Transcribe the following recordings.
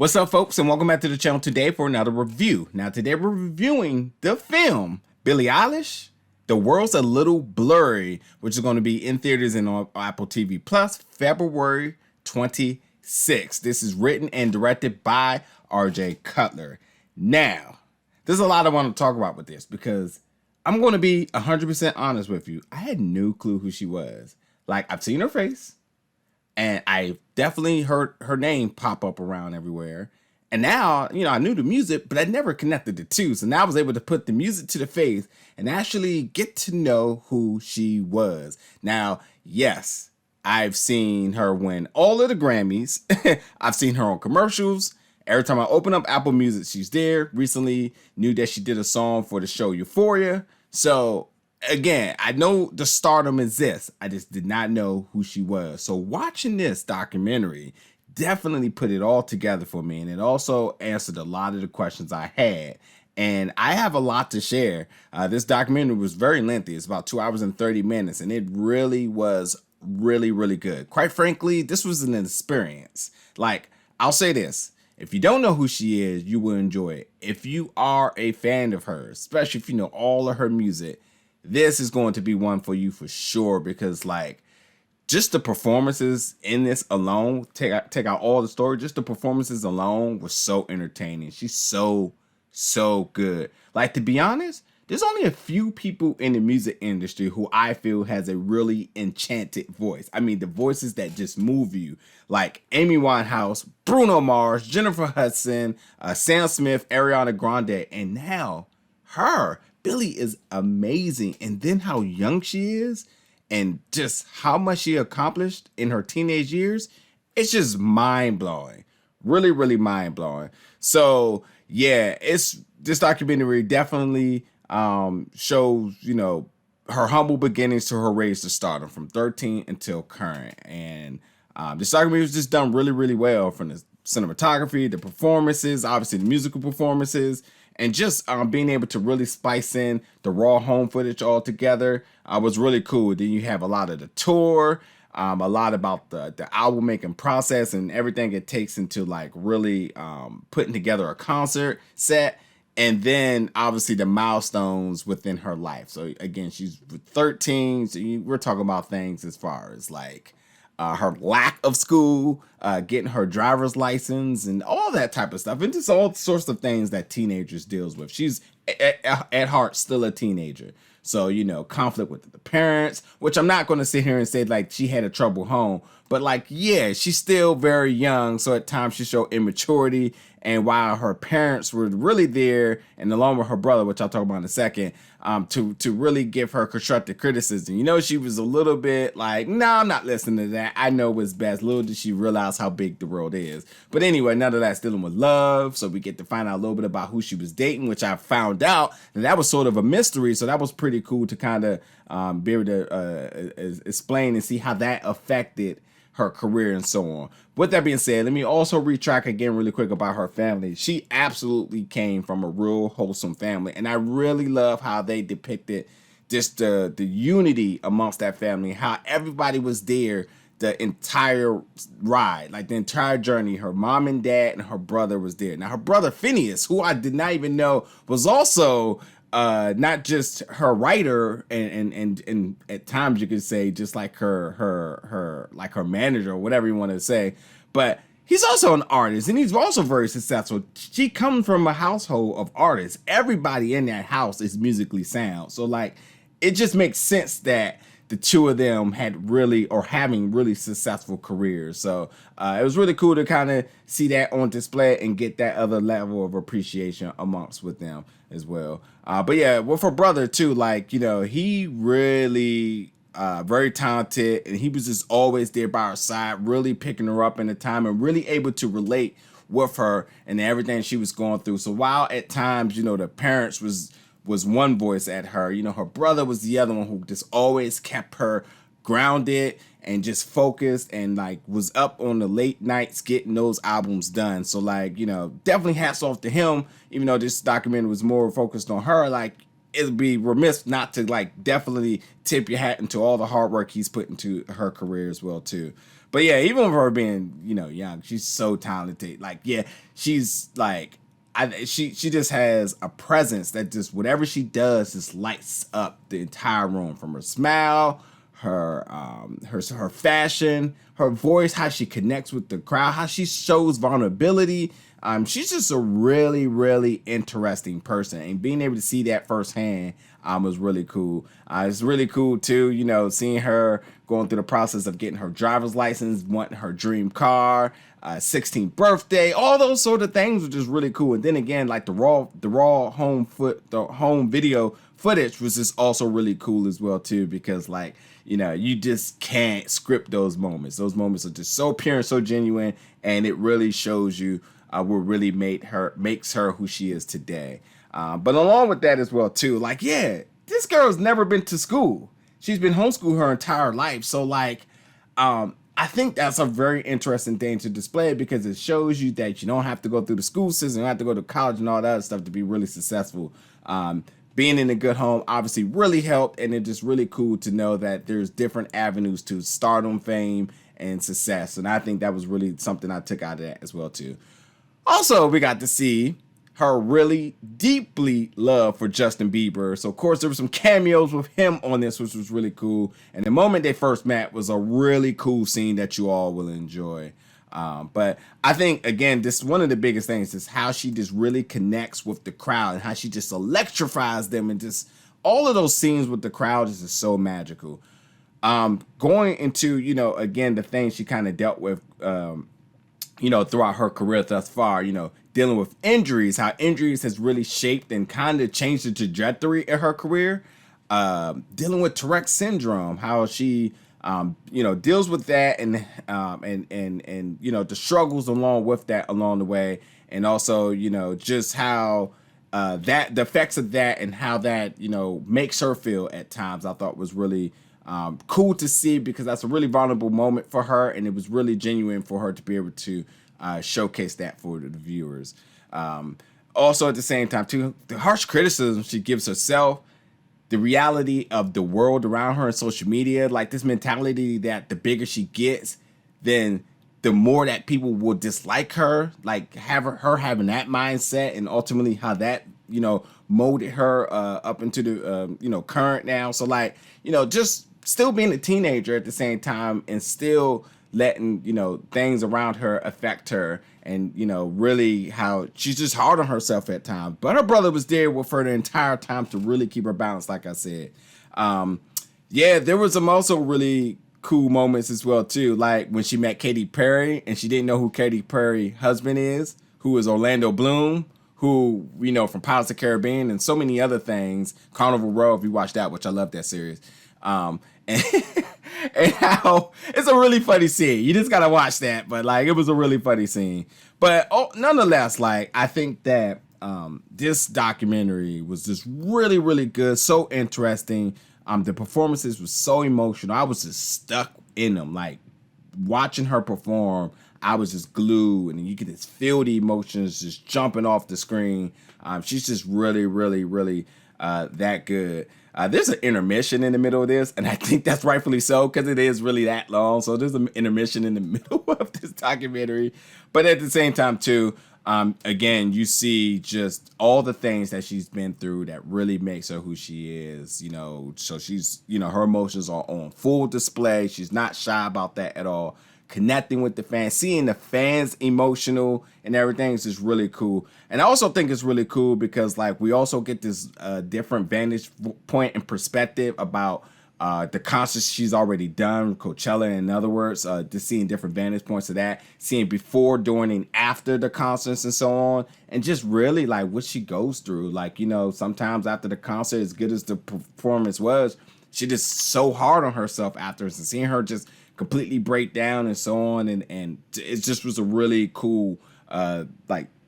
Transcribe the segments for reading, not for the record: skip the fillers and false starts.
What's up, folks, and welcome back to the channel today for another review. Now, today we're reviewing the film Billie Eilish, The World's a Little Blurry, which is going to be in theaters and on Apple TV Plus February 26th. This is written and directed by RJ Cutler. Now, there's a lot I want to talk about with this because I'm going to be 100% honest with you. I had no clue who she was. Like, I've seen her face. And I definitely heard her name pop up around everywhere. And now, I knew the music, but I never connected the two. So now I was able to put the music to the face and actually get to know who she was. Now, yes, I've seen her win all of the Grammys. I've seen her on commercials. Every time I open up Apple Music, she's there. Recently, knew that she did a song for the show Euphoria. So again, I know the stardom exists. I just did not know who she was. So watching this documentary definitely put it all together for me. And it also answered a lot of the questions I had. And I have a lot to share. This documentary was very lengthy. It's about 2 hours and 30 minutes. And it really was really, really good. Quite frankly, this was an experience. Like, I'll say this. If you don't know who she is, you will enjoy it. If you are a fan of hers, especially if you know all of her music, this is going to be one for you for sure, because like just the performances in this alone, take out all the story, just the performances alone was so entertaining. She's so good. Like, to be honest, there's only a few people in the music industry who I feel has a really enchanted voice. I mean, the voices that just move you, like Amy Winehouse, Bruno Mars, Jennifer Hudson, Sam Smith, Ariana Grande, and now her. Billie is amazing. And then how young she is and just how much she accomplished in her teenage years. It's just mind blowing. Really, really mind blowing. So yeah, this documentary definitely shows, her humble beginnings to her raise to stardom from 13 until current. And this documentary was just done really, really well, from the cinematography, the performances, obviously the musical performances, and just being able to really spice in the raw home footage all together was really cool. Then you have a lot of the tour, a lot about the album making process and everything it takes into like really putting together a concert set. And then obviously the milestones within her life. So again, she's 13. So we're talking about things as far as like her lack of school, getting her driver's license, and all that type of stuff, and just all sorts of things that teenagers deals with. She's at heart still a teenager, so conflict with the parents, which I'm not going to sit here and say like she had a troubled home, but like, yeah, she's still very young, so at times she showed immaturity. And while her parents were really there, and along with her brother, which I'll talk about in a second, to really give her constructive criticism, she was a little bit like, no, I'm not listening to that. I know what's best. Little did she realize how big the world is. But anyway, none of that's dealing with love. So we get to find out a little bit about who she was dating, which I found out that was sort of a mystery. So that was pretty cool to kind of be able to explain and see how that affected her career and so on. With that being said, let me also retract again really quick about her family. She absolutely came from a real wholesome family, and I really love how they depicted just the unity amongst that family, how everybody was there the entire ride, like the entire journey. Her mom and dad and her brother was there. Now her brother Phineas, who I did not even know was also not just her writer and at times you could say just like her like her manager or whatever you want to say, but he's also an artist and he's also very successful. She comes from a household of artists. Everybody in that house is musically sound. So like, it just makes sense that the two of them had really or having really successful careers. So it was really cool to kind of see that on display and get that other level of appreciation amongst with them as well. But yeah, with her brother too, like, he really very talented, and he was just always there by her side, really picking her up in the time and really able to relate with her and everything she was going through. So while at times, the parents was one voice at her, her brother was the other one who just always kept her grounded and just focused and like was up on the late nights getting those albums done. So like, definitely hats off to him, even though this documentary was more focused on her. Like, it'd be remiss not to like definitely tip your hat into all the hard work he's put into her career as well too. But yeah, even with her being, young, she's so talented. Like, yeah, she's like, she just has a presence that just whatever she does just lights up the entire room, from her smile, her fashion, her voice, how she connects with the crowd, how she shows vulnerability. She's just a really, really interesting person, and being able to see that firsthand was really cool. It's really cool too, seeing her going through the process of getting her driver's license, wanting her dream car, 16th birthday, all those sort of things, which is really cool. And then again, like the raw home video footage was just also really cool as well too, because like, you just can't script those moments. Those moments are just so pure and so genuine, and it really shows you what really makes her who she is today. But along with that as well too, like, yeah, this girl's never been to school. She's been homeschooled her entire life. So like, I think that's a very interesting thing to display, because it shows you that you don't have to go through the school system, you don't have to go to college and all that other stuff to be really successful. Being in a good home obviously really helped, and it's just really cool to know that there's different avenues to stardom, fame, and success. And I think that was really something I took out of that as well too. Also, we got to see her really deeply love for Justin Bieber. So, of course, there were some cameos with him on this, which was really cool. And the moment they first met was a really cool scene that you all will enjoy. But I think, again, this one of the biggest things is how she just really connects with the crowd, and how she just electrifies them, and just all of those scenes with the crowd is just so magical. Going into, again, the things she kind of dealt with, throughout her career thus far, dealing with injuries, how injuries has really shaped and kind of changed the trajectory of her career. Dealing with Tourette's syndrome, how she, deals with that, and the struggles along with that along the way. And also, just how the effects of that, and how that, makes her feel at times, I thought was really cool to see, because that's a really vulnerable moment for her, and it was really genuine for her to be able to showcase that for the viewers. Also, at the same time, too, the harsh criticism she gives herself, the reality of the world around her and social media, like this mentality that the bigger she gets, then the more that people will dislike her, like her having that mindset, and ultimately how that, molded her up into the, current now. So like, just still being a teenager at the same time, and still letting, things around her affect her, and, really how she's just hard on herself at times. But her brother was there with her the entire time to really keep her balanced, like I said. Yeah, there was some also really cool moments as well, too. Like when she met Katy Perry, and she didn't know who Katy Perry's husband is, who is Orlando Bloom, who we know from Pirates of the Caribbean and so many other things. Carnival Row, if you watch that, which I love that series. And, and how it's a really funny scene. You just gotta watch that, but like it was a really funny scene. But nonetheless, like I think that this documentary was just really, really good, so interesting. The performances were so emotional. I was just stuck in them. Like watching her perform, I was just glued, and you could just feel the emotions just jumping off the screen. She's just really, really, really that good. There's an intermission in the middle of this, and I think that's rightfully so, because it is really that long. So there's an intermission in the middle of this documentary. But at the same time, too, again, you see just all the things that she's been through that really makes her who she is, So she's, her emotions are on full display. She's not shy about that at all. Connecting with the fans, seeing the fans emotional and everything is just really cool. And I also think it's really cool because like we also get this different vantage point and perspective about the concerts she's already done, Coachella, in other words, just seeing different vantage points of that, seeing before, during, and after the concerts and so on, and just really like what she goes through. Like, sometimes after the concert, as good as the performance was, she just so hard on herself afterwards, and seeing her just completely break down and so on, and it just was a really cool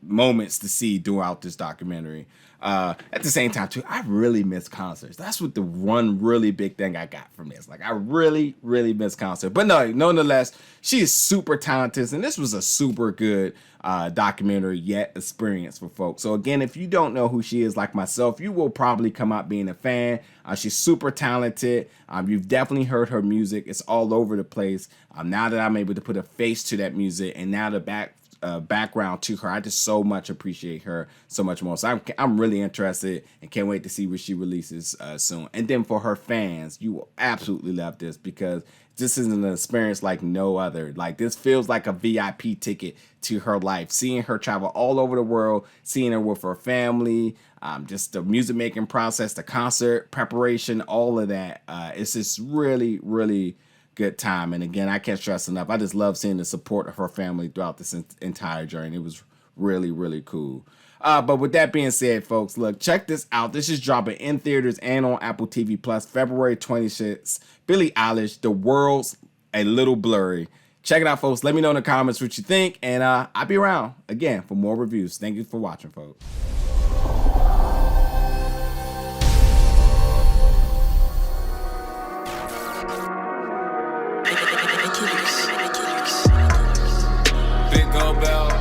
moments to see throughout this documentary. At the same time, too, I really miss concerts. That's what the one really big thing I got from this. Like, I really, really miss concerts. But no, nonetheless, she is super talented, and this was a super good documentary yet experience for folks. So again, if you don't know who she is like myself, you will probably come out being a fan. She's super talented. You've definitely heard her music. It's all over the place. Now that I'm able to put a face to that music, and now the background to her, I just so much appreciate her so much more. So I'm really interested and can't wait to see what she releases soon. And then for her fans, you will absolutely love this, because this is an experience like no other. Like, this feels like a VIP ticket to her life. Seeing her travel all over the world, seeing her with her family, just the music making process, the concert preparation, all of that. It's just really, really good time. And again, I can't stress enough, I just love seeing the support of her family throughout this entire journey. It was really, really cool. But with that being said, folks, look, check this out. This is dropping in theaters and on Apple TV Plus February 26th. Billie Eilish, The World's a Little Blurry. Check it out, folks. Let me know in the comments what you think, and I'll be around again for more reviews. Thank you for watching, folks. Big gold bell.